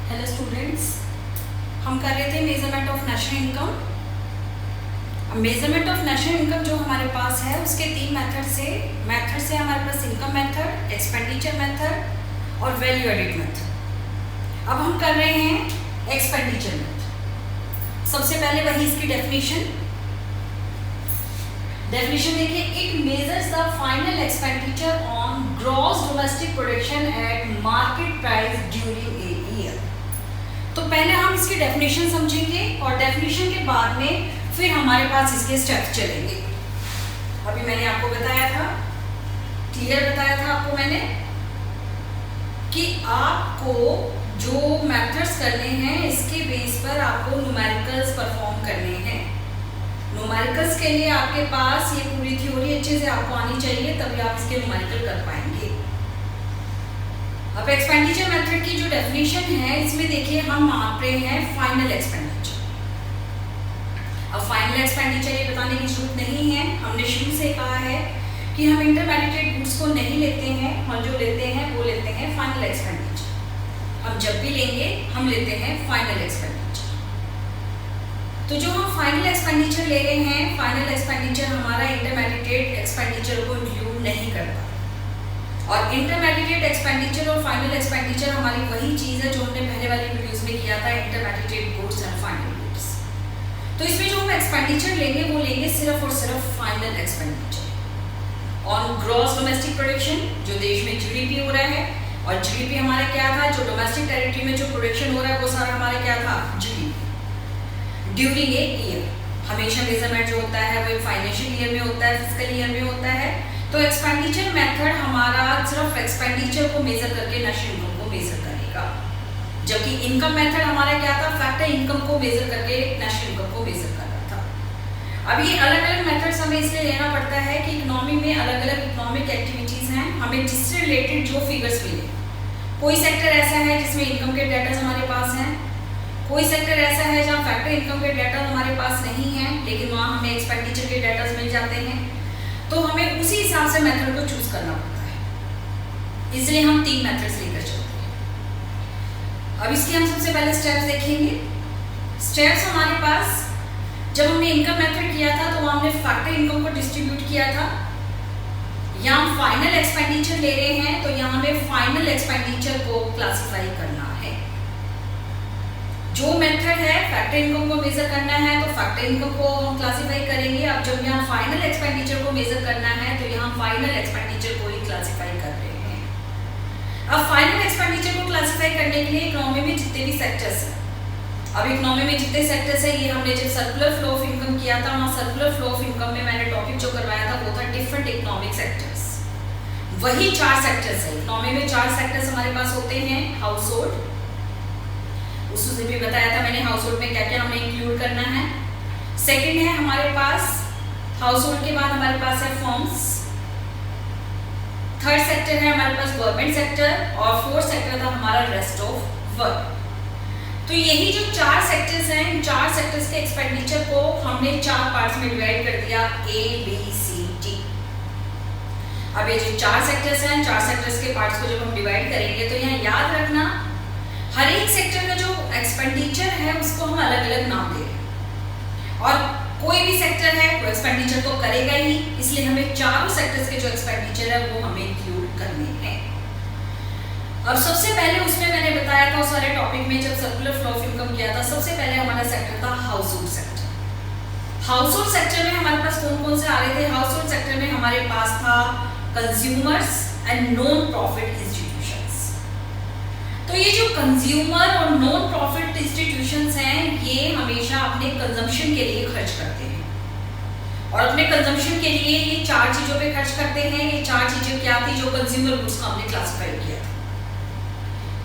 Hello students, हम कर रहे थे measurement of national income. Measurement of national income जो हमारे पास है उसके तीन मेथड से हमारे पास इनकम मेथड, एक्सपेंडिचर मेथड और वैल्यू एडिड मेथड। अब हम कर रहे हैं एक्सपेंडिचर मेथड। सबसे पहले वही इसकी डेफिनेशन देखिए, it measures the final expenditure on gross domestic production at market price during a year. तो पहले हम इसकी डेफिनेशन समझेंगे और डेफिनेशन के बाद में फिर हमारे पास इसके स्टेप्स चलेंगे। अभी मैंने आपको बताया था, क्लियर बताया था आपको मैंने कि आपको जो मेथड्स करने हैं इसके बेस पर आपको न्यूमेरिकल्स परफॉर्म करने हैं। न्यूमेरिकल्स के लिए आपके पास ये पूरी थ्योरी अच्छे से आपको आनी चाहिए, तभी आप इसके न्यूमेरिकल कर पाएंगे। अब एक्सपेंडिचर मेथड की जो डेफिनेशन है इसमें देखिए हम माप रहे हैं फाइनल एक्सपेंडिचर। अब फाइनल एक्सपेंडिचर ये बताने की जरूरत नहीं है, हमने शुरू से कहा है कि हम इंटरमीडिएट गुड्स को नहीं लेते हैं, हम जो लेते हैं वो लेते हैं फाइनल एक्सपेंडिचर। हम जब भी लेंगे हम लेते हैं फाइनल एक्सपेंडिचर। तो जो हम फाइनल एक्सपेंडिचर ले रहे हैं, फाइनल एक्सपेंडिचर हमारा इंटरमीडिएट एक्सपेंडिचर को इंक्लूड नहीं करता। और इंटरमीडिएट एक्सपेंडिचर और फाइनल एक्सपेंडिचर हमारी वही चीज़ है जो हमने पहले वाली वीडियोस में किया था, intermediate goods and final goods. तो इसमें जो हम एक्सपेंडिचर लेंगे वो लेंगे सिर्फ और सिर्फ final expenditure on gross domestic production, जो देश में जीडीपी हो रहा है। और जीडीपी हमारा क्या था, जो डोमेस्टिक टेरिटरी में जो प्रोडक्शन हो रहा है वो सारा हमारा क्या था, जीडीपी ड्यूरिंग ए ईयर। हमेशा मेजरमेंट जो होता है वो फाइनेंशियल ईयर में होता है, फिजिकल ईयर में होता है। तो एक्सपेंडिचर मेथड हमारा सिर्फ एक्सपेंडिचर को मेजर करके नेशनल इनकम को मेजर करेगा, जबकि इनकम मेथड हमारा क्या था, फैक्टर इनकम को मेजर करके नेशनल इनकम को मेजर कर रहा था। अब ये अलग अलग मेथड्स हमें इसलिए लेना पड़ता है कि इकोनॉमी में अलग अलग इकोनॉमिक एक्टिविटीज हैं, हमें जिससे रिलेटेड जो फिगर्स मिले। कोई सेक्टर ऐसा है जिसमें इनकम के डाटा हमारे पास हैं, कोई सेक्टर ऐसा है जहाँ फैक्टर इनकम के डाटा हमारे पास नहीं है लेकिन वहाँ हमें एक्सपेंडिचर के डाटा मिल जाते हैं। तो हमें उसी हिसाब से मेथड को चूज करना पड़ता है, इसलिए हम तीन मेथड्स लेकर चलते हैं। अब इसके हम सबसे पहले स्टेप्स देखेंगे। स्टेप्स हमारे पास, जब हमने इनकम मेथड किया था तो वहाँ हमने फैक्टर इनकम को डिस्ट्रीब्यूट किया था। यहाँ हम फाइनल एक्सपेंडिचर ले रहे हैं तो यहाँ हमें फाइनल एक्सपेंडिचर को क्लासिफाई करना है। जो मेथड है फैक्टर इनकम को मेजर करना है तो फैक्टर इनकम को हम क्लासिफाई करेंगे। अब जब यहाँ फाइनल एक्सपेंडिचर को मेजर करना है तो यहाँ फाइनल एक्सपेंडिचर को ही क्लासिफाई कर रहे हैं। अब फाइनल एक्सपेंडिचर को क्लासिफाई करने के लिए इकोनॉमी में जितने भी सेक्टर्स हैं, अब इकोनॉमी में जितने सेक्टर्स है, ये हमने जब सर्कुलर फ्लो ऑफ इनकम किया था वहाँ सर्कुलर फ्लो ऑफ इनकम में मैंने टॉपिक जो करवाया था वो था डिफरेंट इकोनॉमिक सेक्टर्स। वही 4 सेक्टर्स है इकोनॉमी में, 4 सेक्टर्स हमारे पास होते हैं। हाउस होल्ड, उससे भी बताया था मैंने हाउस होल्ड में क्या क्या हमें इंक्लूड करना है। सेकंड है हमारे पास हाउस होल्ड के बाद हमारे पास है फर्म्स। थर्ड सेक्टर है हमारे पास गवर्नमेंट सेक्टर और फोर्थ सेक्टर था हमारा रेस्ट ऑफ वर्क। तो यही जो 4 सेक्टर्स हैं, इन 4 सेक्टर्स के एक्सपेंडिचर को हमने 4 पार्ट्स में डिवाइड कर दिया, A, B, C, D। अब ये जो 4 सेक्टर्स हैं, 4 सेक्टर्स के पार्ट्स को जब हम डिवाइड करेंगे तो यहाँ याद रखना हर एक सेक्टर का जो एक्सपेंडिचर है उसको हम अलग अलग नाम दे रहे हैं। और कोई भी सेक्टर है वो एक्सपेंडिचर तो करेगा ही, इसलिए हमें चारों सेक्टर्स के जो एक्सपेंडिचर है वो हमें इंक्लूड करने हैं। अब सबसे पहले उसमें मैंने बताया था उस वाले टॉपिक में जब सर्कुलर फ्लो ऑफ इनकम किया था, सबसे पहले हमारा सेक्टर था house hold sector. House hold sector में हमारे पास कौन कौन से आ रहे थे? हाउस होल्ड सेक्टर में हमारे पास था consumers and non profit institutions. तो ये जो कंज्यूमर और नॉन प्रॉफिट इंस्टीट्यूशंस हैं ये हमेशा अपने कंजम्पशन के लिए खर्च करते हैं और अपने कंजम्पशन के लिए ये 4 चीजों पे खर्च करते हैं। ये 4 चीजें क्या थी जो कंज्यूमर गुड्स का हमने क्लासिफाई किया था?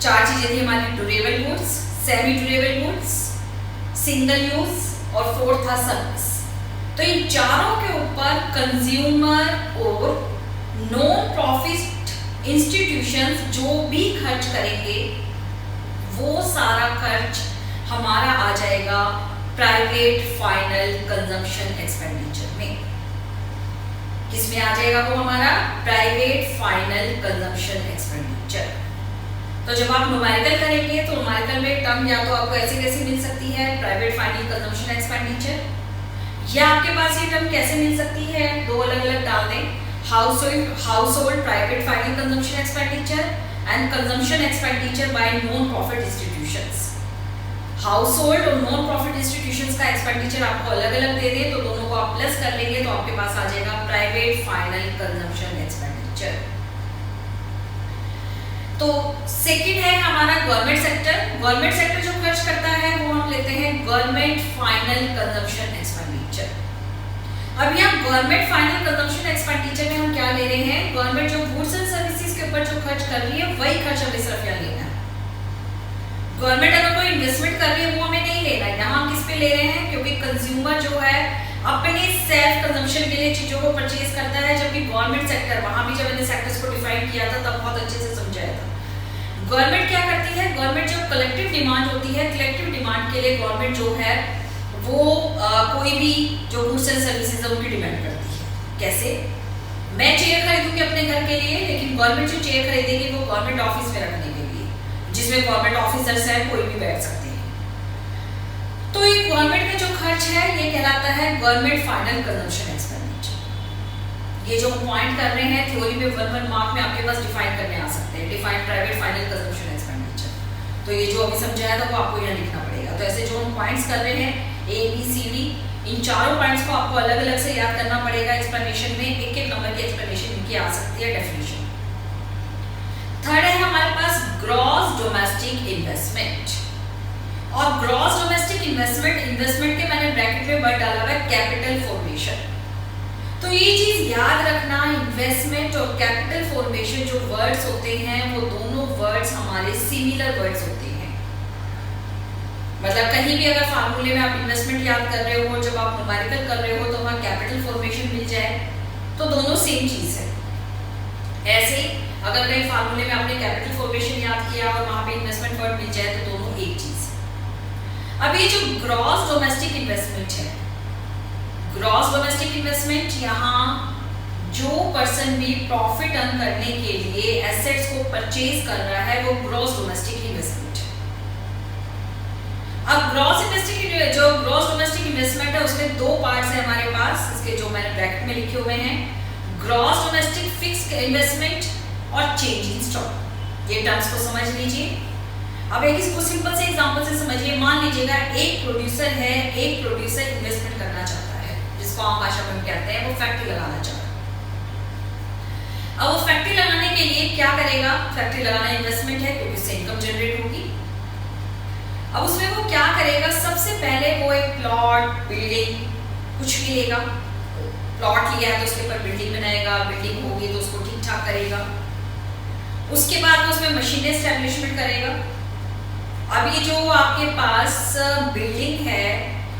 4 चीजें थी हमारी durable goods, semi durable goods, single use और फोर्थ था सर्विस। तो इन चारों के ऊपर कंज्यूमर और नॉन प्रॉफिट इंस्टीट्यूशंस जो भी खर्च करेंगे वो सारा खर्च हमारा आ जाएगा प्राइवेट फाइनल कंजम्पशन एक्सपेंडिचर में। किसमें आ जाएगा वो हमारा प्राइवेट फाइनल कंजम्पशन एक्सपेंडिचर। तो जब आप न्यूमेरिकल करेंगे तो न्यूमेरिकल में टर्म या तो आपको ऐसे कैसे मिल सकती है, प्राइवेट फाइनल कंजम्पशन एक्सपेंडिचर, या आपके पास ये टर्म कैसे मिल सकती है, दो अलग अलग डाल दें, house hold private final consumption expenditure and consumption expenditure bye non profit institutions. House hold और नॉन प्रॉफिट इंस्टीट्यूशंस का एक्सपेंडिचर आपको अलग अलग दे दे तो दोनों को आप प्लस कर लेंगे तो आपके पास आ जाएगा प्राइवेट फाइनल कंजम्पशन एक्सपेंडिचर। तो सेकंड है हमारा गवर्नमेंट सेक्टर। गवर्नमेंट सेक्टर जो खर्च करता है वो हम लेते हैं गवर्नमेंट फाइनल कंजम्पशन एक्सपेंडिचर। अब यहाँ गवर्नमेंट फाइनल कंजम्पशन एक्सपेंडिचर में हम क्या ले रहे हैं, गवर्नमेंट जो गुड्स एंड सर्विसेज के ऊपर जो खर्च कर रही है वही खर्च हमें सिर्फ यहाँ लेना है। गवर्नमेंट अगर कोई इन्वेस्टमेंट कर रही है वो हमें नहीं लेना है, यहाँ हम किस पे ले रहे हैं, क्योंकि कंज्यूमर जो है अपने सेल्फ कंजम्पशन के लिए चीजों को परचेज करता है, जबकि गवर्नमेंट सेक्टर, वहां भी जब मैंने सेक्टर्स को डिफाइन किया था तब बहुत अच्छे से समझाया था। गवर्नमेंट क्या करती है, गवर्नमेंट जो कलेक्टिव डिमांड होती है, कलेक्टिव डिमांड के लिए गवर्नमेंट जो है वो कोई भी जो गुड्स एंड सर्विसेज है उनकी डिमांड करती है। कैसे, मैं चेयर खरीदूंगी अपने घर के लिए, लेकिन गवर्नमेंट जो चेयर खरीदेगी वो गवर्नमेंट ऑफिस में रखने के लिए, जिसमें गवर्नमेंट ऑफिसर्स हैं, कोई भी बैठ सकते हैं। तो ये गवर्नमेंट का जो खर्च है ये कहलाता है गवर्नमेंट फाइनल कंजम्पशन एक्सपेंडिचर। ये जो पॉइंट कर रहे हैं थ्योरी में 1 मार्क में आपके पास डिफाइन करने आ सकते हैं, define private final consumption expenditure. तो ये जो अभी समझाया था वो आपको यहाँ लिखना पड़ेगा। तो ऐसे जो हम पॉइंट्स कर रहे हैं ए बी सी डी, इन चारों पॉइंट्स को आपको अलग अलग से याद करना पड़ेगा। एक्सप्लेनेशन में एक एक नंबर की एक्सप्लेनेशन इनकी आ सकती है, डेफिनेशन। थर्ड है हमारे पास ग्रॉस डोमेस्टिक इन्वेस्टमेंट। और ग्रॉस डोमेस्टिक इन्वेस्टमेंट, इन्वेस्टमेंट के मैंने ब्रैकेट में वर्ड डाला हुआ है कैपिटल फॉर्मेशन। तो ये चीज याद रखना, इन्वेस्टमेंट और कैपिटल फॉर्मेशन जो वर्ड्स होते हैं वो दोनों वर्ड्स हमारे सिमिलर वर्ड्स होते हैं। मतलब कहीं भी अगर फार्मूले में आप इन्वेस्टमेंट याद कर रहे हो, जब आप न्यूमेरिकल कर रहे हो तो वहाँ कैपिटल फॉर्मेशन मिल जाए तो दोनों सेम चीज है। ऐसे अगर कहीं फार्मूले में आपने कैपिटल फॉर्मेशन याद किया और वहाँ पे इन्वेस्टमेंट वर्ड मिल जाए तो दोनों एक चीज है। अब ये जो ग्रॉस डोमेस्टिक इन्वेस्टमेंट है, ग्रॉस डोमेस्टिक इन्वेस्टमेंट, यहाँ जो पर्सन भी प्रॉफिट अर्न करने के लिए एसेट्स को परचेज कर रहा है वो ग्रॉस डोमेस्टिक इन्वेस्टमेंट है। अब ग्रॉस डोमेस्टिक इन्वेस्टमेंट है उसमें दो पार्ट्स है हमारे पास, इसके जो मैंने ब्रैकेट में लिखे हुए हैं, ग्रॉस डोमेस्टिक फिक्स्ड इन्वेस्टमेंट और चेंज इन स्टॉक। ये टर्म्स को समझ लीजिए। अब एक इसको सिंपल से एग्जांपल से समझिए। मान लीजिएगा एक प्रोड्यूसर है, एक प्रोड्यूसर इन्वेस्टमेंट करना चाहता है, जिसको हम भाषा में कहते हैं वो फैक्ट्री लगाना चाहता है। अब वो फैक्ट्री लगाने के लिए क्या करेगा, फैक्ट्री लगाना इन्वेस्टमेंट है क्योंकि उससे इनकम जनरेट होगी। अब उसमें वो क्या करेगा, सबसे पहले वो एक प्लॉट, बिल्डिंग कुछ भी लेगा। प्लॉट लिया है तो उसके ऊपर बिल्डिंग बनाएगा, बिल्डिंग होगी तो उसको ठीक ठाक करेगा। उसके बाद वो उसमें मशीनें एस्टेब्लिशमेंट करेगा। अब ये जो आपके पास बिल्डिंग है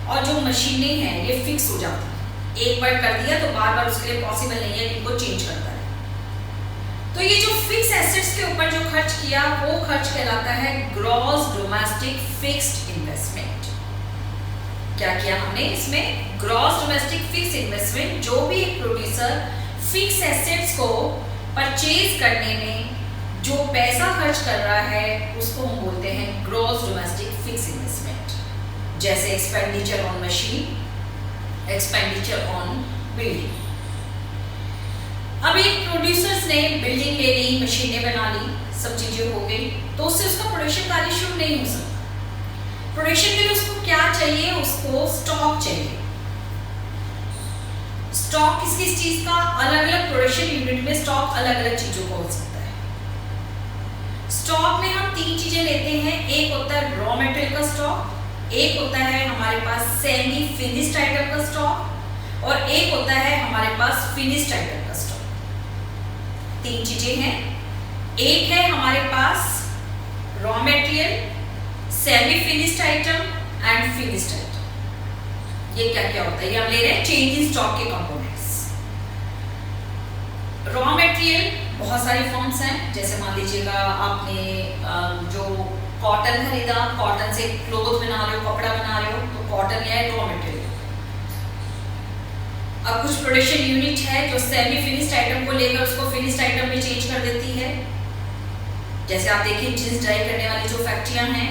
और जो मशीनें हैं ये फिक्स हो जाती है, एक बार कर दिया तो बार बार उसके लिए पॉसिबल नहीं है कि इनको चेंज करता है। तो ये जो फिक्स एसेट्स के ऊपर जो खर्च किया वो खर्च कहलाता है ग्रॉस डोमेस्टिक फिक्स्ड इन्वेस्टमेंट। क्या किया हमने इसमें, ग्रॉस डोमेस्टिक फिक्स्ड इन्वेस्टमेंट। जो भी एक प्रोड्यूसर फिक्स एसेट्स को परचेज करने में जो पैसा खर्च कर रहा है उसको हम बोलते हैं ग्रॉस डोमेस्टिक फिक्स इन्वेस्टमेंट। जैसे expenditure on machine, expenditure on building. अब एक प्रोड्यूसर्स ने बिल्डिंग ले ली, मशीनें बना ली, सब चीजें हो गई, तो उससे उसका प्रोडक्शन कार्य शुरू नहीं हो सकता। प्रोडक्शन के लिए उसको क्या चाहिए, उसको स्टॉक चाहिए। स्टॉक किस किस चीज का, अलग अलग प्रोडक्शन यूनिट में स्टॉक अलग अलग चीजों का हो सकता है। स्टॉक में हम तीन चीजें लेते हैं, एक होता है रॉ मटेरियल का स्टॉक, एक होता है हमारे पास सेमी फिनिश्ड आइटम का स्टॉक और एक होता है हमारे पास फिनिश्ड आइटम का स्टॉक। तीन चीजें हैं, एक है हमारे पास raw material, semi finished item and finished item. ये क्या क्या होता है, ये हम ले रहे हैं चेंज इन स्टॉक के कंपोनेंट्स। रॉ मटेरियल बहुत सारी फॉर्म्स हैं, जैसे मान लीजिएगा आपने जो कॉटन खरीदा, कॉटन से क्लोथ बना रहे हो, कपड़ा बना रहे हो, तो कॉटन या रॉ मटेरियल। अब कुछ प्रोडक्शन यूनिट है जो सेमी फिनिश्ड आइटम को लेकर उसको फिनिश्ड आइटम में चेंज कर देती है। जैसे आप देखिए जींस ड्राई करने वाली जो फैक्ट्रियां हैं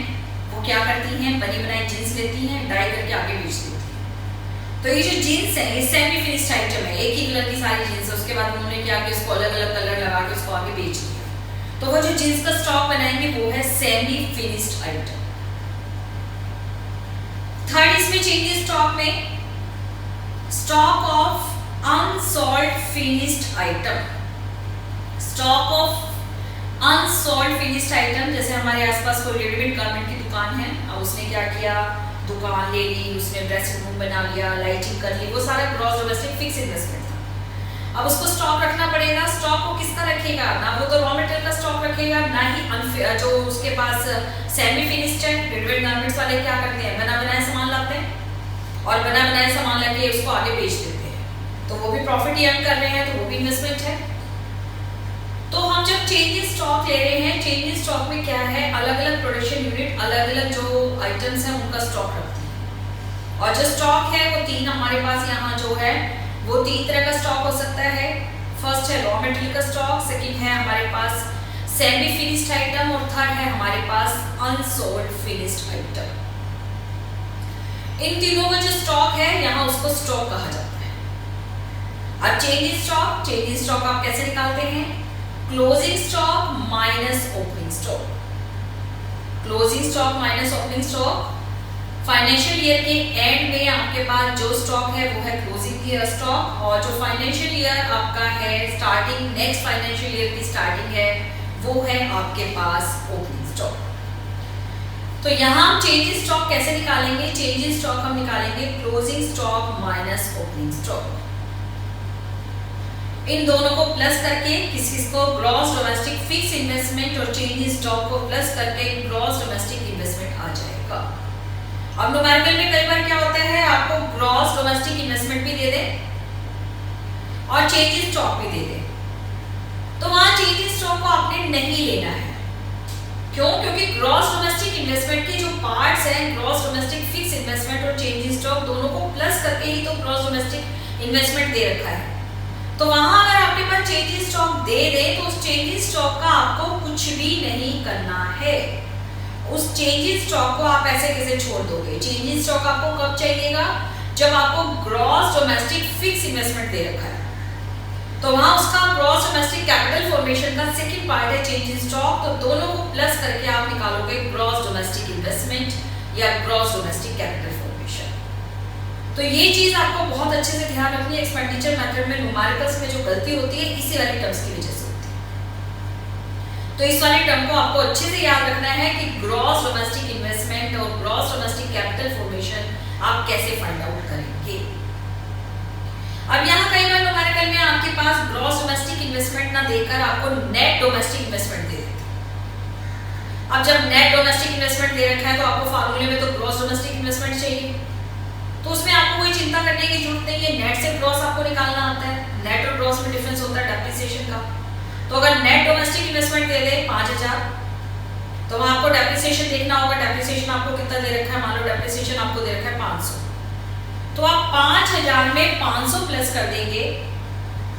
वो क्या करती हैं, बनी बनाई जीन्स लेती हैं, डाई करके आगे बेच देती हैं। तो ये जो जीन्स है ये सेमी फिनिश्ड आइटम है, एक ही कलर की सारी जीन्स है, उसके बाद उन्होंने क्या कि उसको अलग अलग कलर लगा के उसको आगे बेच दिया। तो वो जो जीन्स का स्टॉक बनाएंगे वो है सेमी फिनिश्ड आइटम। थर्ड इसमें चेंजेस स्टॉक में, stock of unsold finished item. Stock of unsold finished item, जैसे हमारे आसपास कोई रेडीमेड गारमेंट की दुकान है, अब उसने क्या किया, दुकान ले ली, उसने ड्रेसिंग रूम बना लिया, लाइटिंग कर ली, वो सारा ग्रॉस डोमेस्टिक फिक्स इन्वेस्टमेंट था। अब उसको स्टॉक रखना पड़ेगा। स्टॉक को किसका रखेगा, ना वो तो रॉ मटेरियल का स्टॉक रखेगा, ना ही जो उसके पास सेमी फिनिश्ड है। रेडीमेड गारमेंट्स वाले क्या करते हैं, बना बनाया सामान लाते हैं और बना बनाया सामान लाके उसको आगे बेच देते हैं, तो वो भी प्रॉफिट ही अर्न कर रहे हैं, तो वो भी इन्वेस्टमेंट है। तो हम जब चेंज स्टॉक ले रहे हैं, चेंज स्टॉक में क्या है, अलग अलग प्रोडक्शन यूनिट अलग अलग जो आइटम्स हैं उनका स्टॉक रखती है। और जो स्टॉक है वो तीन हमारे पास यहाँ जो है वो तीन तरह का स्टॉक हो सकता है। फर्स्ट है रॉ मटेरियल का स्टॉक, सेकंड है हमारे पास सेमी फिनिश्ड आइटम और थर्ड है हमारे पास अनसोल्ड फिनिश्ड आइटम। इन तीनों का जो स्टॉक है यहाँ उसको स्टॉक कहा जाता है। अब चेंज स्टॉक आप कैसे निकालते हैं, closing stock minus opening stock. Closing stock minus opening stock, financial year के एंड में आपके पास जो स्टॉक है वो है क्लोजिंग ईयर स्टॉक, और जो फाइनेंशियल ईयर आपका है स्टार्टिंग नेक्स्ट फाइनेंशियल ईयर की स्टार्टिंग है वो है आपके पास ओपनिंग स्टॉक। तो यहाँ हम चेंज स्टॉक कैसे निकालेंगे, चेंज स्टॉक हम निकालेंगे closing stock minus opening stock. इन दोनों को प्लस करके किसको, ग्रॉस डोमेस्टिक फिक्स इन्वेस्टमेंट और चेंज स्टॉक को प्लस करके ग्रॉस डोमेस्टिक इन्वेस्टमेंट आ जाएगा। अब न्यूमेरिकल में कई बार क्या होता है, आपको ग्रॉस डोमेस्टिक इन्वेस्टमेंट भी दे दे और चेंज स्टॉक भी दे दे, तो वहां चेंज स्टॉक को आपने नहीं लेना है। क्यों, क्योंकि ग्रॉस डोमेस्टिक इन्वेस्टमेंट के जो पार्ट्स हैं, ग्रॉस डोमेस्टिक फिक्स इन्वेस्टमेंट और चेंज स्टॉक दोनों को प्लस करके ही तो ग्रॉस डोमेस्टिक इन्वेस्टमेंट दे रखा है। तो वहां अगर आपके पास चेंज स्टॉक दे दे तो उस चेंज स्टॉक का आपको कुछ भी नहीं करना है। उस चेंज स्टॉक को आप ऐसे कैसे छोड़ दोगे। चेंज स्टॉक आपको कब चाहिएगा, जब आपको ग्रॉस डोमेस्टिक फिक्स इन्वेस्टमेंट दे रखा है, तो वहां उसका ग्रॉस डोमेस्टिक कैपिटल फॉर्मेशन का सेकंड पार्ट है चेंज स्टॉक। तो दोनों को प्लस करके आप निकालोगे ग्रॉस डोमेस्टिक इन्वेस्टमेंट या ग्रॉस डोमेस्टिक कैपिटल फॉर्मेशन। तो ये चीज आपको बहुत अच्छे से ध्यान रखनी है। एक्सपेंडिचर मेथड में न्यूमेरिकल्स में जो गलती होती है इसी वाली टर्म्स की वजह से होती है। तो इस वाले टर्म को आपको अच्छे से याद रखना है कि ग्रॉस डोमेस्टिक इन्वेस्टमेंट और ग्रॉस डोमेस्टिक कैपिटल फॉर्मेशन आप कैसे फाइंड आउट करेंगे। अब यहाँ कई बार न्यूमेरिकल में आपके पास ग्रॉस डोमेस्टिक इन्वेस्टमेंट ना देकर आपको नेट डोमेस्टिक इन्वेस्टमेंट दे देते हैं। अब जब नेट डोमेस्टिक इन्वेस्टमेंट दे रखा है तो आपको फार्मूले में तो ग्रॉस डोमेस्टिक इन्वेस्टमेंट चाहिए, तो उसमें आपको कोई चिंता करने की जरूरत नहीं है। नेट से ग्रॉस आपको निकालना आता है, नेट और ग्रॉस में डिफरेंस होता है डेप्रिसिएशन का। तो अगर नेट डोमेस्टिक इन्वेस्टमेंट दे दे 5000, तो वहां आपको डेप्रिसिएशन देखना होगा। डेप्रिसिएशन आपको कितना दे रखा है, मान लो डेप्रिसिएशन आपको दे रखा है 500, तो आप 5000 में 500 प्लस कर देंगे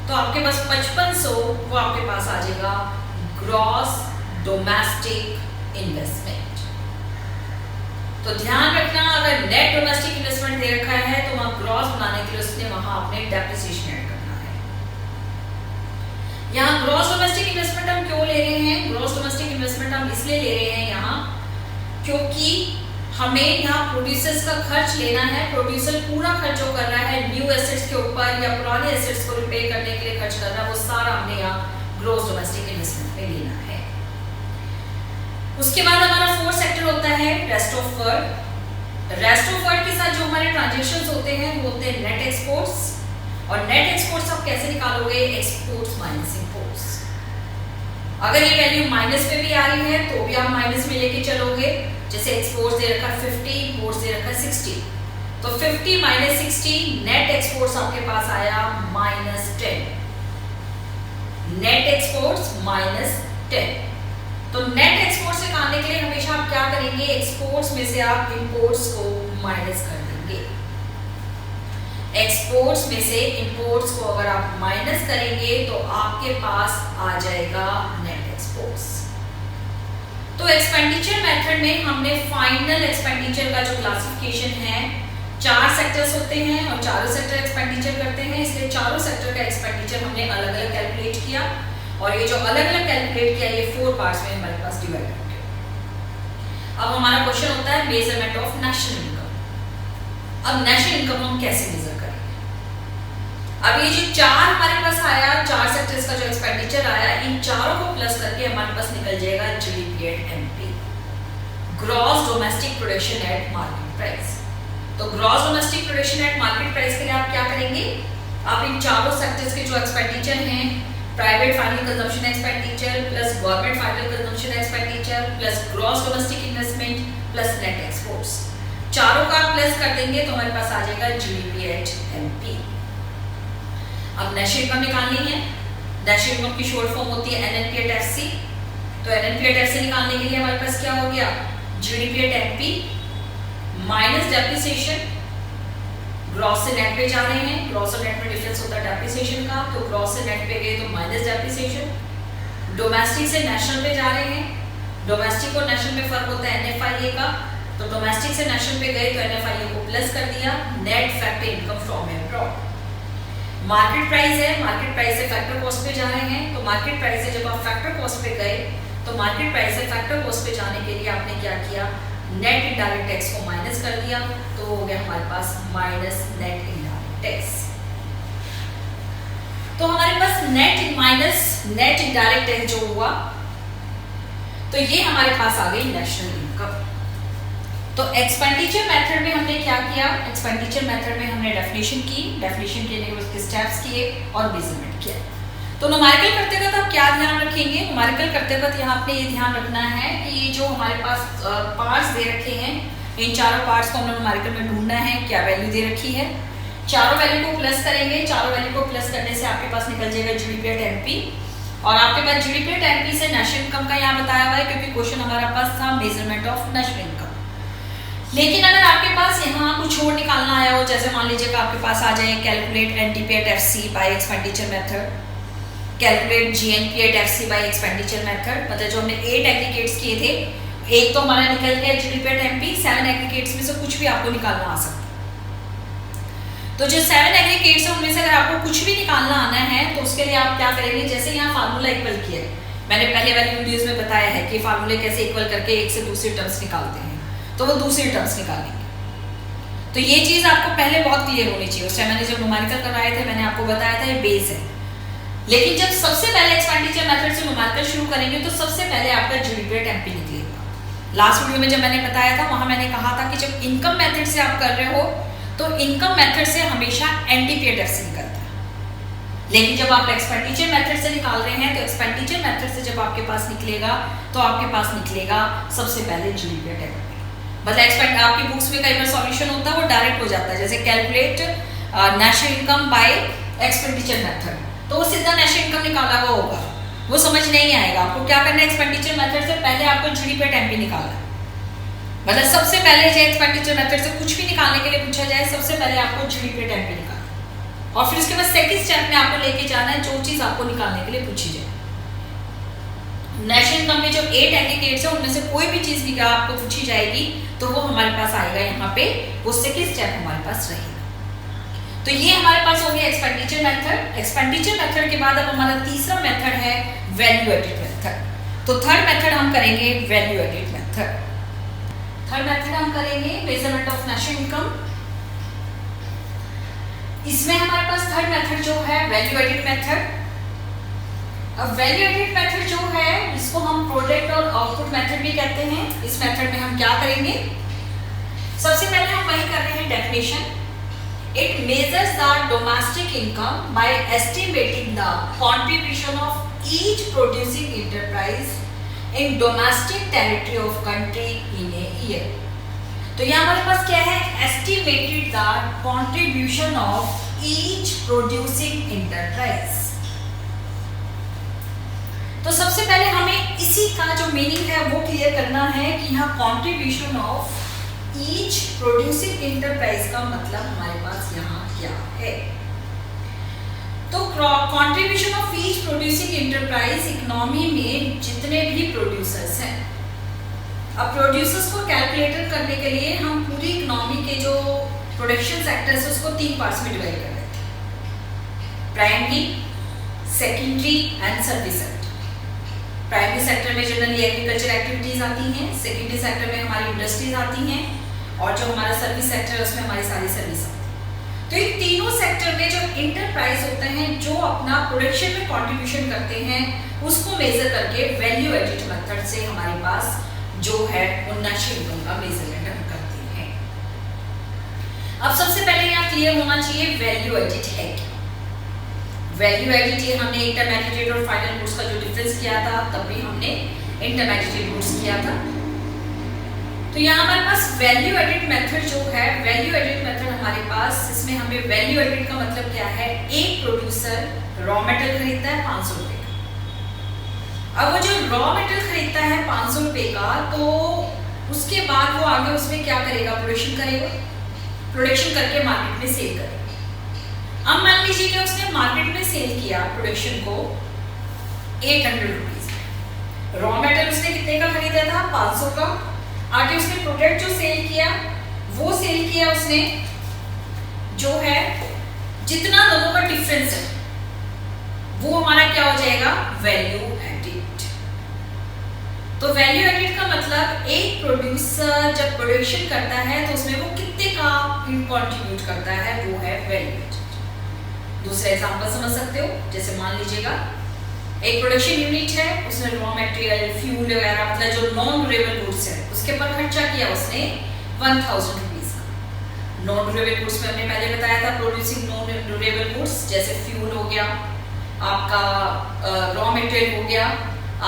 तो आपके पास 5500 वो आपके पास आ जाएगा ग्रॉस डोमेस्टिक इन्वेस्टमेंट। तो ध्यान रखना, अगर नेट डोमेस्टिक इन्वेस्टमेंट दे रखा है तो वहां ग्रॉस बनाने के लिए उसने वहां अपने डेप्रिसिएशन ऐड करना है। यहाँ ग्रॉस डोमेस्टिक इन्वेस्टमेंट हम क्यों ले रहे हैं, ग्रॉस डोमेस्टिक इन्वेस्टमेंट हम इसलिए ले रहे हैं यहाँ क्योंकि हमें यहाँ प्रोड्यूसर्स का खर्च लेना है। प्रोड्यूसर पूरा खर्च जो कर रहा है न्यू एसेट्स के ऊपर या पुराने एसेट्स को रिपेयर करने के लिए खर्च कर रहा है, वो सारा हमने यहाँ ग्रॉस डोमेस्टिक इन्वेस्टमेंट पे लेना है। उसके बाद हमारा फोर्थ सेक्टर होता है rest of world. Rest of world के साथ जो हमारे ट्रांजैक्शंस होते हैं वो होते हैं नेट एक्सपोर्ट्स। और नेट एक्सपोर्ट्स आप कैसे निकालोगे, एक्सपोर्ट्स माइनस इंपोर्ट्स। अगर ये वैल्यू माइनस में भी आ रही है तो भी आप माइनस में लेके चलोगे। जैसे एक्सपोर्ट्स दे रखा 50, इंपोर्ट्स दे रखा 60, तो 50 माइनस 60 नेट एक्सपोर्ट्स आपके पास आया -10। Net exports -10। तो नेट एक्सपोर्ट्स निकालने के लिए हमेशा आप क्या करेंगे, एक्सपोर्ट्स में से आप इंपोर्ट्स को माइनस कर देंगे। एक्सपोर्ट्स में से इंपोर्ट्स को अगर आप माइनस करेंगे तो आपके पास आ जाएगा नेट एक्सपोर्ट्स। तो एक्सपेंडिचर मेथड में हमने फाइनल एक्सपेंडिचर का जो क्लासिफिकेशन है, 4 सेक्टर्स होते हैं और चारों सेक्टर एक्सपेंडिचर करते हैं, इसलिए चारों सेक्टर का एक्सपेंडिचर हमने अलग अलग कैलकुलेट किया और ये जो अलग अलग कैलकुलेट किया ये 4 पार्ट्स में हमारे पास डिवाइड हो गया। अब हमारा क्वेश्चन होता है मेजरमेंट ऑफ नेशनल इनकम। अब नेशनल इनकम हम कैसे मेजर करेंगे? अब ये जो 4 हमारे पास आया, 4 सेक्टर्स का जो एक्सपेंडिचर आया, इन चारों को प्लस करके हमारे पास निकल जाएगा GDP at MP, gross domestic production at market price. तो gross domestic production at market price के लिए आप क्या करेंगे? आप इन चारों सेक्टर्स के जो एक्सपेंडिचर हैं, private final consumption expenditure plus government final consumption expenditure plus gross domestic investment plus net exports, चारों का प्लस कर देंगे तो हमारे पास आ जाएगा जीडीपी एट एमपी। अब नेशनल इनकम निकालनी है। नेशनल इनकम की शॉर्ट फॉर्म होती है एनएनपी एट एफसी। तो एनएनपी एट एफसी निकालने के लिए हमारे पास क्या हो गया? GDP at MP minus depreciation, gross से नेट पे जा रहे हैं, ग्रॉस और नेट में डिफरेंस होता है डेप्रिसिएशन का, तो ग्रॉस से नेट पे गए तो माइनस डेप्रिसिएशन। डोमेस्टिक से नेशनल पे जा रहे हैं, डोमेस्टिक और नेशनल में फर्क होता है एनएफआईए का, तो डोमेस्टिक से नेशनल पे गए तो एनएफआईए को प्लस कर दिया, net factor income from abroad. Market price है, मार्केट प्राइस से फैक्टर कॉस्ट पे जा रहे हैं, तो मार्केट प्राइस से जब आप फैक्टर कॉस्ट पे गए तो मार्केट प्राइस से फैक्टर कॉस्ट पे जाने के लिए आपने क्या किया? नेट इनडायरेक्ट टैक्स को माइनस कर दिया, तो हो गया हमारे पास माइनस नेट इनडायरेक्ट टैक्स। तो हमारे पास net minus net indirect tax जो हुआ, तो ये हमारे पास आ गई नेशनल इनकम। तो एक्सपेंडिचर मेथड में हमने क्या किया? एक्सपेंडिचर मेथड में हमने डेफिनेशन की, डेफिनेशन के लिए उसके स्टेप्स किए और मेजरमेंट किया। तो न्यूमेरिकल करते वक्त आप क्या ध्यान रखेंगे? न्यूमेरिकल करते वक्त यहाँ आपने ये ध्यान रखना है कि जो हमारे पास पार्ट्स दे रखे हैं, इन चारों पार्ट्स को हमने न्यूमेरिकल में ढूंढना है, क्या वैल्यू दे रखी है। चारों वैल्यू को प्लस करेंगे, चारों वैल्यू को प्लस करने से आपके पास निकल जाएगा जीडीपी एट एमपी, और आपके पास जीडीपी एट एमपी से नेशनल इनकम का यहाँ बताया हुआ है क्योंकि क्वेश्चन हमारा पास था मेजरमेंट ऑफ नेशनल इनकम। लेकिन अगर आपके पास यहाँ कुछ और निकालना आया हो, जैसे मान लीजिए आपके पास आ जाए calculate NTP at FC by expenditure method, calculate GNP at FC by expenditure method, मतलब जो हमने 8 एग्रीगेट्स किए थे, एक तो हमारा निकल गया जीडीपी एट एमपी, 7 एग्रीगेट्स में से कुछ भी आपको निकालना आ सकता है। तो जो 7 एग्रीगेट्स हैं उनमें से अगर आपको कुछ भी निकालना आना है तो उसके लिए आप क्या करेंगे? जैसे यहाँ फार्मूला इक्वल किया है, मैंने पहले वाली वीडियोस में बताया है कि फार्मूले कैसे इक्वल करके एक से दूसरी टर्म्स निकालते हैं, तो वो दूसरी टर्म्स निकालेंगे। तो ये चीज़ आपको पहले बहुत क्लियर होनी चाहिए। उस टाइम मैंने जब न्यूमेरिकल करवाए थे मैंने आपको बताया था ये बेस है, लेकिन जब सबसे पहले एक्सपेंडिचर मेथड से न्यूमेरिकल शुरू करेंगे तो सबसे पहले आपका जीडीपी एट एमपी निकलेगा। लास्ट वीडियो में जब मैंने बताया था वहां मैंने कहा था कि जब इनकम मेथड से आप कर रहे हो तो इनकम मेथड से हमेशा एनटीपी एट एफसी निकलता है, लेकिन जब आप एक्सपेंडिचर मेथड से निकाल रहे हैं तो एक्सपेंडिचर मेथड से जब आपके पास निकलेगा तो आपके पास निकलेगा सबसे पहले जीडीपी एट एमपी। मतलब आपकी बुक्स में कई बार सॉल्यूशन होता है वो डायरेक्ट हो जाता है, जैसे calculate national income by expenditure method, तो वो सीधा नेशनल इनकम निकाला हुआ होगा, वो समझ नहीं आएगा। आपको क्या करना है? एक्सपेंडिचर मेथड से पहले आपको जीडीपी एट एमपी निकालना है। मतलब सबसे पहले जो एक्सपेंडिचर मेथड से कुछ भी निकालने के लिए पूछा जाए, सबसे पहले आपको जीडीपी एट एमपी निकालना, और फिर उसके बाद सेकंड स्टेप में आपको लेके जाना है जो चीज आपको निकालने के लिए पूछी जाए। नेशनल इनकम में जब 8 एग्रीगेट्स है उनमें से कोई भी चीज आपको पूछी जाएगी तो वो हमारे पास आएगा यहाँ पे, वो सेकंड स्टेप हमारे पास रहेगा। तो ये हमारे पास हो गया एक्सपेंडिचर मेथड। एक्सपेंडिचर मेथड के बाद अब हमारा तीसरा मेथड है वैल्यू एडेड मेथड। तो थर्ड मेथड हम करेंगे value added method. Third method हम करेंगे मेजरमेंट ऑफ नेशनल इनकम। इसमें हमारे पास थर्ड मेथड जो है वैल्यू एडेड मेथड। अब वैल्यू एडेड मेथड जो है इसको हम प्रोडक्ट और आउटपुट मेथड भी कहते हैं। इस मेथड में हम क्या करेंगे? सबसे पहले हम वही कर रहे हैं definition. It measures the domestic income by estimating the contribution of each producing enterprise in domestic territory of country in a year. तो यहाँ हमारे पास क्या है? Estimated the contribution of each producing enterprise. तो सबसे पहले हमें इसी का जो मीनिंग है वो क्लियर करना है कि यहाँ contribution of each producing enterprise का मतलब हमारे पास यहाँ क्या है। तो contribution of each producing enterprise economy में जितने भी प्रोड्यूसर्स हैं अब प्रोड्यूसर्स को कैलकुलेटर करने के लिए हम पूरी इकोनॉमी के जो प्रोडक्शन सेक्टर्स है उसको 3 पार्ट्स में डिवाइड कर देते हैं, primary, secondary and service sector. Primary sector में जनरली एग्रीकल्चर एक्टिविटीज आती हैं, सेकेंडरी सेक्टर में हमारी इंडस्ट्रीज आती हैं, और जो हमारा सर्विस सेक्टर है उसमें हमारी सारी सर्विस आती है। तो इन तीनों सेक्टर में जो इंटरप्राइज होते हैं जो अपना प्रोडक्शन में कंट्रीब्यूशन करते हैं उसको मेजर करके वैल्यू एडिड मेथड से हमारे पास जो है वो नेशनल इनकम का मेजरमेंट हम करते हैं। अब सबसे पहले यहाँ क्लियर होना चाहिए वैल्यू एडिड है क्या। वैल्यू एडिड ये हमने इंटरमीडिएट और फाइनल गुड्स का जो डिफरेंस किया था तब भी हमने इंटरमीडिएट गुड्स किया था। तो यहाँ हमारे पास वैल्यू एडिड मेथड जो है, वैल्यू एडिड मेथड हमारे पास, इसमें हमें वैल्यू एडिड का मतलब क्या है, एक प्रोड्यूसर रॉ मटेरियल खरीदता है 500 रुपए का। अब वो जो रॉ मटेरियल खरीदता है 500 रुपए का, तो उसके बाद वो आगे उसमें क्या करेगा, प्रोडक्शन करेगा, प्रोडक्शन करके मार्केट में सेल करेगा। अब मान लीजिए कि उसने मार्केट में सेल किया प्रोडक्शन को 800 रुपीज में, रॉ मटेरियल उसने कितने का खरीदा था, 500 का। आगे उसने प्रोडक्ट जो सेल किया वो सेल किया उसने जो है जितना दोनों का डिफरेंस है वो हमारा क्या हो जाएगा, वैल्यू एडिड। तो वैल्यू एडिड का मतलब एक प्रोड्यूसर जब प्रोडक्शन करता है तो उसमें वो कितने का कंट्रीब्यूट करता है, वो है वैल्यू एडिड। दूसरा एग्जांपल समझ सकते हो, जैसे मान लीजिएगा एक प्रोडक्शन यूनिट है, उसने रॉ मटेरियल, फ्यूल वगैरह मतलब जो नॉन ड्यूरेबल गुड्स है उसके पर खर्चा किया उसने 1000 रुपीज का। नॉन ड्यूरेबल गुड्स में हमने पहले बताया था प्रोड्यूसिंग नॉन ड्यूरेबल गुड्स, जैसे फ्यूल हो गया, आपका रॉ मटेरियल हो गया,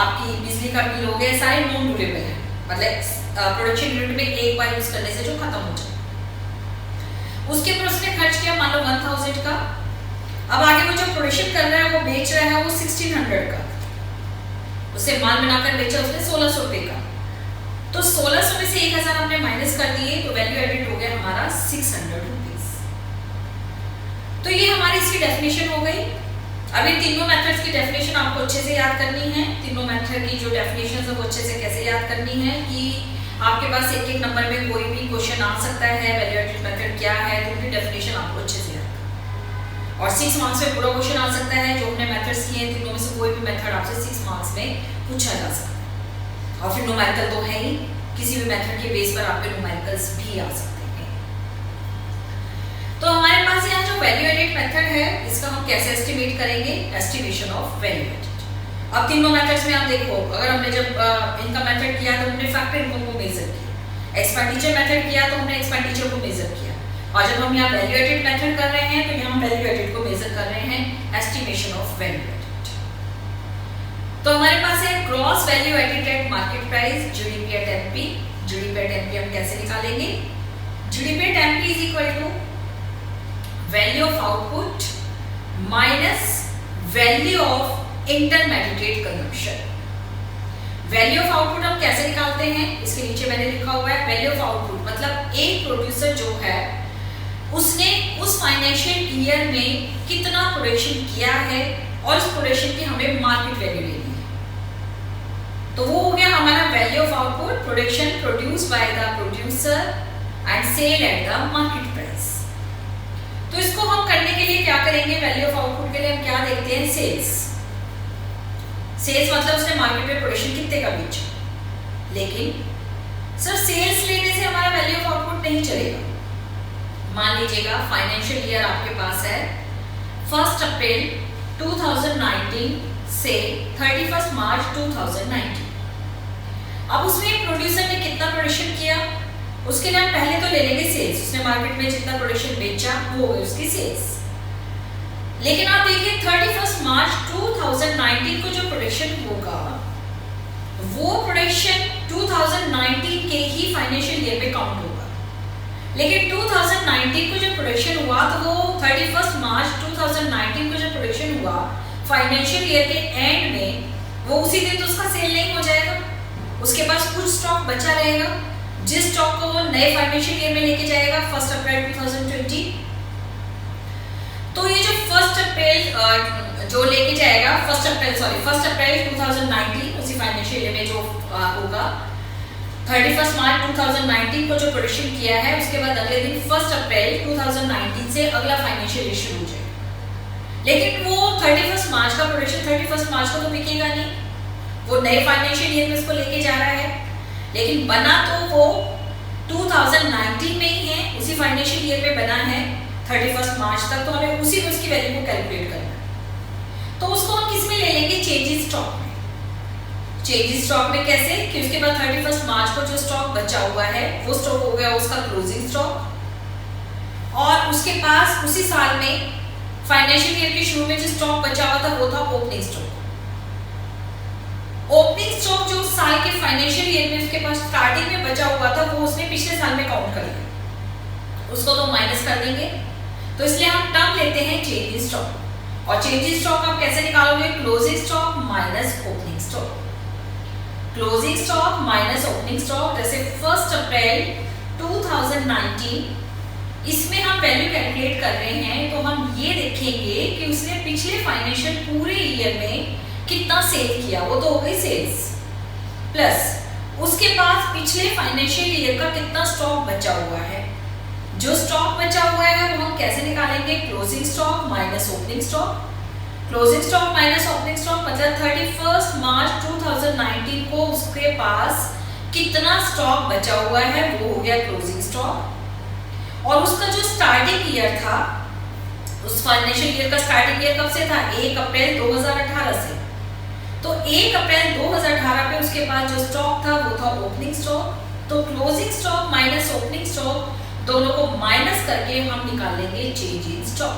आपकी बिजली का बिल हो गया, सारे नॉन ड्यूरेबल है, मतलब प्रोडक्शन यूनिट में एक बार यूज करने से जो खत्म हो जाए। उसके ऊपर उसने खर्च किया मान लो 1000 का। अब आगे वो जो प्रोडक्शन कर रहा है वो बेच रहा है वो 1600 का, उसे माल बनाकर बेचा उसने 1600 रुपए का। तो 1600 में से 1000 हमने माइनस कर दिए तो वैल्यू एडिड हो गया हमारा 600 रुपीज। तो ये हमारी इसकी डेफिनेशन हो गई। अब इन तीनों मेथड्स की डेफिनेशन आपको अच्छे से याद करनी है। तीनों मेथड की जो डेफिनेशन है वो अच्छे से कैसे याद करनी है कि आपके पास एक एक नंबर में कोई भी क्वेश्चन आ सकता है, वैल्यू एडिड मेथड क्या है, तो उनकी डेफिनेशन आपको अच्छे से और 6 मार्क्स में पूरा क्वेश्चन आ सकता है। जो हमने मेथड्स किए हैं तीनों में से कोई भी मेथड आपसे 6 मार्क्स में पूछा जा सकता है। और फिर न्यूमेरिकल तो है ही, किसी भी मेथड के बेस पर आपके न्यूमेरिकल्स भी आ सकते हैं। तो हमारे पास यहाँ जो वैल्यू एडिड मेथड है इसका हम कैसे एस्टिमेट करेंगे, एस्टिमेशन ऑफ वैल्यू एडिड। अब तीनों मेथड्स में आप देखो, अगर हमने जब इनका मेथड किया तो हमने फैक्टर इनकम को मेजर किया, एक्सपेंडिचर मेथड किया तो हमने एक्सपेंडिचर को मेजर किया, और जब हम यहाँ वैल्यू एडिड मेथड कर रहे हैं तो यहाँ वैल्यू एडिड को मेजर कर रहे हैं, एस्टिमेशन ऑफ वैल्यू एडिड। तो हमारे पास है gross value added at market price, GDP at MP. GDP at MP हम कैसे निकालेंगे, GDP at MP is equal to value of output minus value of intermediate consumption. Value of output हम कैसे निकालते हैं, इसके नीचे मैंने लिखा हुआ है वैल्यू ऑफ आउटपुट मतलब एक प्रोड्यूसर जो है उसने उस फाइनेंशियल ईयर में कितना प्रोडक्शन किया है और उस प्रोडक्शन की हमें मार्केट वैल्यू लेनी है। तो वो हो गया हमारा value of output, production produce by the producer and sell at the market price. तो इसको हम करने के लिए क्या करेंगे, वैल्यू ऑफ आउटपुट के लिए हम क्या देखते हैं, सेल्स। सेल्स मतलब उसने मार्केट में प्रोडक्शन कितने का बेचा। लेकिन सर सेल्स लेने से हमारा वैल्यू ऑफ आउटपुट नहीं चलेगा। मान लीजिएगा फाइनेंशियल ईयर आपके पास है 1 अप्रैल 2019 से 31 मार्च 2019। अब उसमें प्रोड्यूसर ने कितना प्रोडक्शन किया, उसके लिए हम पहले तो ले लेंगे सेल्स, उसने मार्केट में जितना प्रोडक्शन बेचा वो है उसकी सेल्स। लेकिन आप देखिए 31 मार्च 2019 को जो प्रोडक्शन होगा वो प्रोडक्शन 2019 के ही फाइनेंशियल ईयर में काउंट होगा। लेकिन 2019 को जो प्रोडक्शन हुआ तो वो 31 मार्च 2019 को जो प्रोडक्शन हुआ फाइनेंशियल ईयर के एंड में वो उसी दिन तो उसका सेल नहीं हो जाएगा, उसके पास कुछ स्टॉक बचा रहेगा जिस स्टॉक को वो नए फाइनेंशियल ईयर में लेके जाएगा 1 अप्रैल 2020। तो ये जो 1 अप्रैल जो लेके जाएगा 1 अप्रैल 2019 उसी फाइनेंशियल ईयर में जो होगा 31 मार्च 2019 को जो प्रोडक्शन किया है उसके बाद अगले दिन 1 अप्रैल 2019 से अगला फाइनेंशियल ईयर शुरू हो जाएगा। लेकिन वो 31 मार्च का प्रोडक्शन 31 मार्च को तो बिकेगा नहीं, वो नए फाइनेंशियल ईयर में इसको लेके जा रहा है। लेकिन बना तो वो 2019 में ही है, उसी फाइनेंशियल ईयर में बना है 31 मार्च तक, तो हमें उसी में उसकी वैल्यू को कैलकुलेट करना है। तो उसको हम किस में ले लेंगे? चेंज स्टॉक में। चेंज स्टॉक में कैसे कि उसके बाद 31 मार्च को जो स्टॉक बचा हुआ है वो स्टॉक हो गया उसका क्लोजिंग स्टॉक, और उसके पास उसी साल में फाइनेंशियल ईयर के शुरू में जो स्टॉक बचा हुआ था वो था ओपनिंग स्टॉक। ओपनिंग स्टॉक जो उस साल के फाइनेंशियल ईयर में उसके पास स्टार्टिंग में बचा हुआ था वो उसने पिछले साल में काउंट कर लिया, उसको तो माइनस कर देंगे। तो इसलिए हम टर्म लेते हैं चेंज स्टॉक, और चेंज स्टॉक आप कैसे निकालोगे? Closing stock minus opening stock. Closing stock minus opening stock, जैसे 1 अप्रैल 2019 इसमें हम वैल्यू कैलकुलेट कर रहे हैं, तो हम ये देखेंगे कि उसने पिछले फाइनेंशियल पूरे ईयर में कितना सेल किया, वो तो हो गई सेल्स, प्लस उसके पास पिछले फाइनेंशियल ईयर का कितना स्टॉक बचा हुआ है। जो स्टॉक बचा हुआ है वो हम कैसे निकालेंगे? Closing stock minus opening stock. Closing stock minus opening stock मतलब 31 मार्च 2019 को उसके पास कितना स्टॉक बचा हुआ है वो हो गया क्लोजिंग स्टॉक। और उसका जो स्टार्टिंग ईयर था, उस फाइनेंशियल ईयर का स्टार्टिंग ईयर कब से था? 1 अप्रैल 2018 से। तो 1 अप्रैल 2018 पे उसके पास जो स्टॉक था वो था ओपनिंग स्टॉक। तो closing stock minus opening stock दोनों को माइनस करके हम निकालेंगे चेंज इन स्टॉक।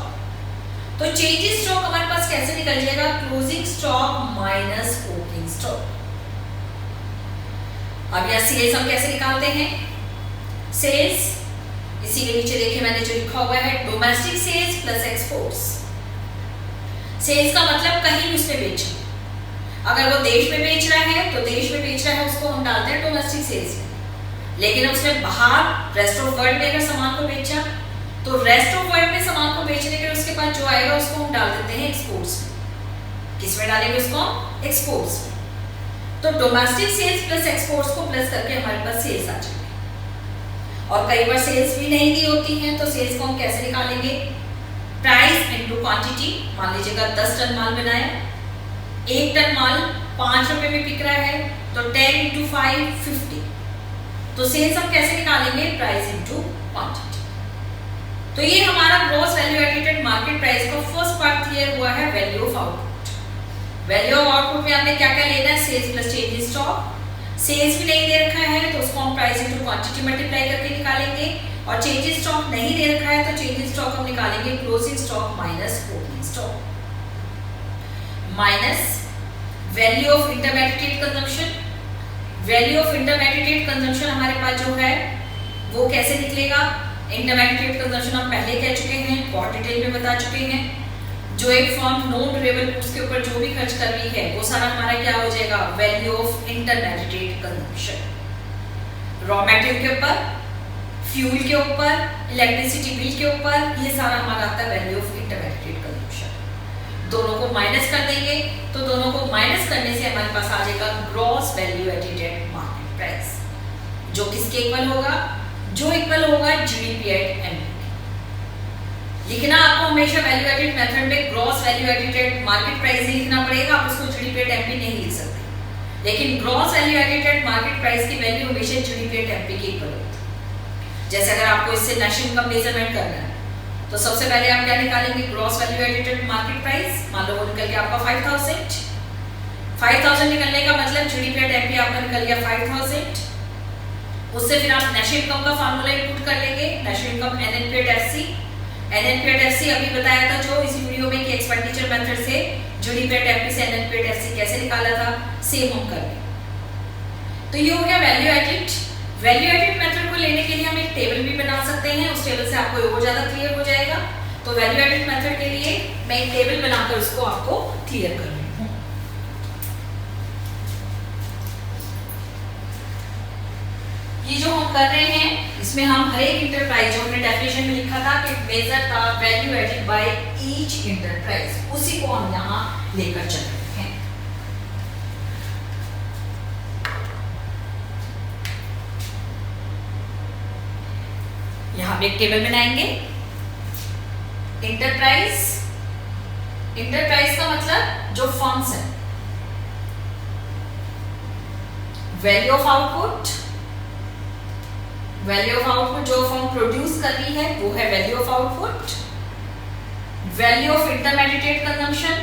तो चेंज इन स्टॉक हमारे पास कैसे निकल जाएगा? Closing stock minus opening stock. अब यहाँ सेल्स हम कैसे निकालते हैं? सेल्स इसी के नीचे देखिए मैंने जो लिखा हुआ है domestic sales plus exports. Sales का मतलब कहीं भी उसने बेचा, अगर वो देश में बेच रहा है तो देश में बेच रहा है उसको हम डालते हैं डोमेस्टिक सेल्स में। लेकिन उसने बाहर रेस्ट ऑफ वर्ल्ड में अगर सामान को बेचा तो रेस्ट ऑफ वर्ल्ड में सामान को बेचने के उसके पास जो आएगा उसको हम डाल देते हैं एक्सपोर्ट्स में। किस में डालेंगे उसको? एक्सपोर्ट्स में। तो डोमेस्टिक सेल्स प्लस एक्सपोर्ट्स को प्लस करके हमारे पास सेल्स आ जाएगी। और कई बार सेल्स भी नहीं दी होती हैं तो सेल्स को हम कैसे निकालेंगे? Price into quantity. मान लीजिएगा 10 टन माल बनाया, 1 टन माल 5 रुपए में बिक रहा है तो 10 इंटू 5 50। तो सेल्स हम कैसे निकालेंगे? Price into quantity. तो ये हमारा gross value edited market price का फर्स्ट पार्ट क्लियर हुआ है। Value of output. Value of output में हमने क्या क्या लेना है? Sales plus change in stock. Sales भी नहीं दे रखा है तो उसको हम प्राइस इनटू क्वांटिटी मल्टीप्लाई करके निकालेंगे, और चेंज इन स्टॉक नहीं दे रखा है तो चेंज इन स्टॉक हम निकालेंगे closing stock minus opening stock, minus value of intermediate consumption. Value of intermediate consumption हमारे पास जो है वो कैसे निकलेगा? इंटरमीडिएट कंजम्पशन हम पहले कह चुके हैं, बहुत डिटेल में बता चुके हैं। जो एक फर्म नॉन ड्यूरेबल गुड्स के ऊपर जो भी खर्च कर रही है वो सारा हमारा क्या हो जाएगा? Value of intermediate consumption. Raw material के ऊपर, फ्यूल के ऊपर, इलेक्ट्रिसिटी बिल के ऊपर, ये सारा हमारा आता है वैल्यू ऑफ इंटरमीडिएट कंजम्पशन। दोनों को माइनस कर देंगे तो दोनों को माइनस करने से हमारे पास आ जाएगा gross value edited market price, जो किसके इक्वल होगा? जो इक्वल होगा जीडीपी एट एमपी। लिखना आपको हमेशा वैल्यू एडिड मेथड में gross value edited market price ही लिखना पड़ेगा, आप उसको जीडीपी एट एमपी नहीं लिख सकते। लेकिन gross value edited market price की वैल्यू हमेशा जीडीपी एट एमपी की इक्वल होती है। जैसे अगर आपको इससे नेशनल इनकम मेजरमेंट करना है तो सबसे पहले आप क्या निकालेंगे? Gross value edited market price. मान लो वो निकल गया आपका 5000। 5000 निकलने का मतलब जीडीपी एट एमपी आपका निकल गया 5000। उससे फिर आप नेशनल इनकम का फार्मूला इनपुट कर लेंगे, national income NNP at FC. NNP at FC अभी बताया था जो इस वीडियो में कि एक्सपेंडिचर मेथड से जीडीपी एट एमपी से एनएनपी एट एफसी कैसे निकाला था, सेम हम कर लेंगे। तो ये हो गया value edit. Value edit method को लेने के लिए हम एक टेबल भी बना सकते हैं, उस टेबल से आपको और ज्यादा क्लियर हो जाएगा। तो वैल्यू एडिट मेथड के लिए मैं एक टेबल बनाकर उसको आपको क्लियर कर रही हूँ। ये जो हम कर रहे हैं इसमें हम हर एक इंटरप्राइज जो हमने डेफिनेशन में लिखा था कि measure the value added by each enterprise, उसी को हम यहाँ लेकर चल रहे हैं। यहां पे एक टेबल बनाएंगे। इंटरप्राइज, इंटरप्राइज का मतलब जो फर्म्स है। Value of output, value of output जो फर्म प्रोड्यूस कर रही है वो है value of output. Value of intermediate consumption,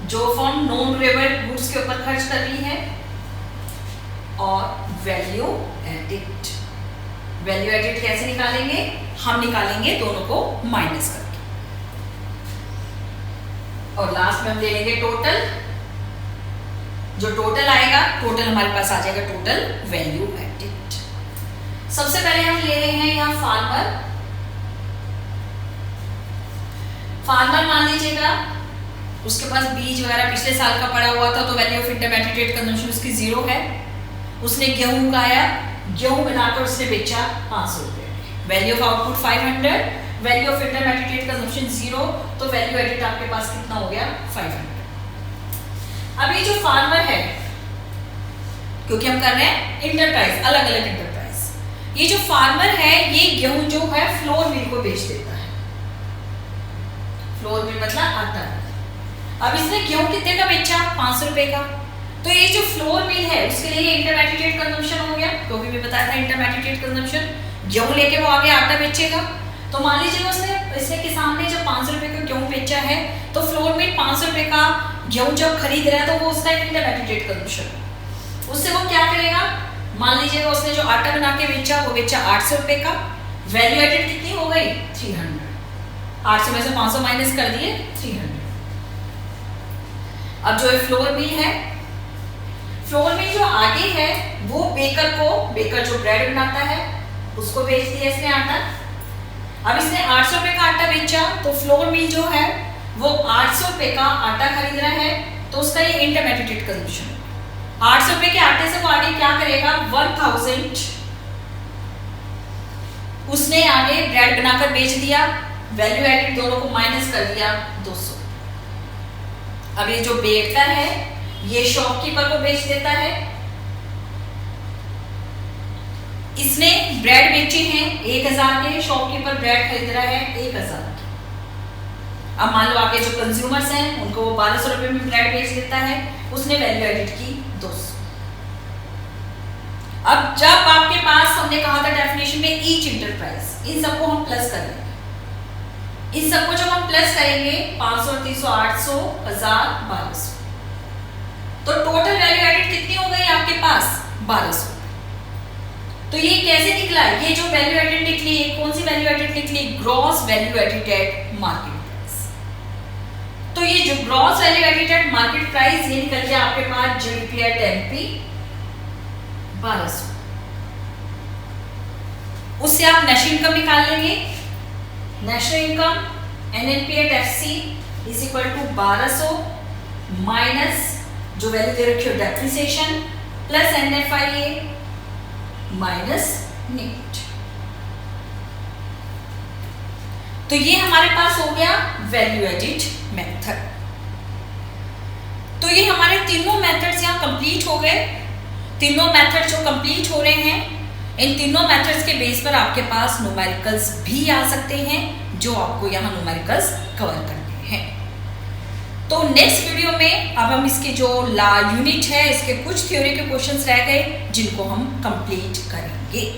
जो फर्म नॉन ड्यूरेबल गुड्स के ऊपर खर्च कर रही है, और वैल्यू एडिड। वैल्यू एडिड कैसे निकालेंगे? हम निकालेंगे दोनों को माइनस करके, और लास्ट में हम ले लेंगे टोटल। जो टोटल आएगा, टोटल हमारे पास आ जाएगा टोटल वैल्यू एडिड। सबसे पहले हम ले रहे हैं यहाँ फार्मर। फार्मर मान लीजिएगा उसके पास बीज वगैरह पिछले साल का पड़ा हुआ था, तो वैल्यू ऑफ इंटरमीडिएट कंजम्पशन उसकी 0 है। उसने गेहूं उगाया, गेहूं बनाकर उसने बेचा 500 रुपए। Value of output 500, value of intermediate consumption 0, तो वैल्यू एडिड आपके पास कितना हो गया? 500। अब ये जो फार्मर है, क्योंकि हम कर रहे हैं इंटरप्राइज, अलग अलग इंटरप्राइज, ये जो फार्मर है ये गेहूं जो है फ्लोर मिल को बेच देता है। फ्लोर मिल मतलब आटा। अब इसने गेहूं कितने का बेचा? 500 रुपए का। तो ये जो फ्लोर मिल है उसके लिए इंटरमीडिएट कंजम्पशन हो गया, क्योंकि मैं बताया था इंटरमीडिएट कंजम्पशन। गेहूं लेके वो आगे आटा बेचेगा, तो मान लीजिए उसने इसने किसान ने जब 500 रुपए का गेहूं बेचा है, तो फ्लोर मिल 500 रुपए का गेहूं जब खरीद रहा है तो वो उसका इंटरमीडिएट कंजम्पशन। उससे वो क्या करेगा? मान लीजिएगा उसने जो आटा बना के बेचा वो बेचा 800 रुपए का। वैल्यू एडिड कितनी हो गई? 300। 800 में से 500 माइनस कर दिए, 300। अब जो फ्लोर मिल है, फ्लोर मिल जो आगे है वो बेकर को, बेकर जो ब्रेड बनाता है उसको बेच दिया इसने आटा। अब इसने 800 रुपए का आटा बेचा, तो फ्लोर मिल जो है वो 800 रुपए का आटा खरीद रहा है, तो उसका ये इंटरमीडिएट कंजम्पशन। 800 रुपए के आटे से वो आगे क्या करेगा? 1000 उसने आगे ब्रेड बनाकर बेच दिया। वैल्यू एडिड दोनों को माइनस कर दिया, 200। अब ये जो बेकर है ये शॉपकीपर को बेच देता है। इसने ब्रेड बेचे हैं 1000 के, शॉपकीपर ब्रेड खरीद रहा है 1000। अब मान लो आगे जो कंज्यूमर्स हैं उनको वो 1200 रुपए में ब्रेड बेच देता है, उसने वैल्यू एडिड की 200। अब जब आपके पास हमने कहा था डेफिनेशन में ईच इंटरप्राइज, इन सबको हम प्लस कर लेंगे। इन सबको जब हम प्लस करेंगे 500, 300, 800, 1000, 1200, तो टोटल वैल्यू एडिड कितनी हो गई आपके पास? 1200। तो ये कैसे निकला? ये जो वैल्यू एडिड निकली, कौन सी वैल्यू एडिड निकली? Gross value added at market price. तो ये जो gross value added at market price ये निकल गया आपके पास जीडीपी एट एमपी 1200। उससे आप नेशनल इनकम निकाल लेंगे। National income NNP at FC is equal to 1200 minus जो वैल्यू दे रखी हो depreciation plus NFIA minus net. तो ये हमारे पास हो गया वैल्यू एडिड मेथड। तो ये हमारे तीनों मेथड्स यहाँ कंप्लीट हो गए। तीनों मेथड जो कंप्लीट हो रहे हैं, इन तीनों मेथड्स के बेस पर आपके पास न्यूमेरिकल्स भी आ सकते हैं, जो आपको यहाँ न्यूमेरिकल्स कवर करने हैं। तो नेक्स्ट वीडियो में अब हम इसके जो यूनिट है इसके कुछ थ्योरी के क्वेश्चंस रह गए जिनको हम कंप्लीट करेंगे।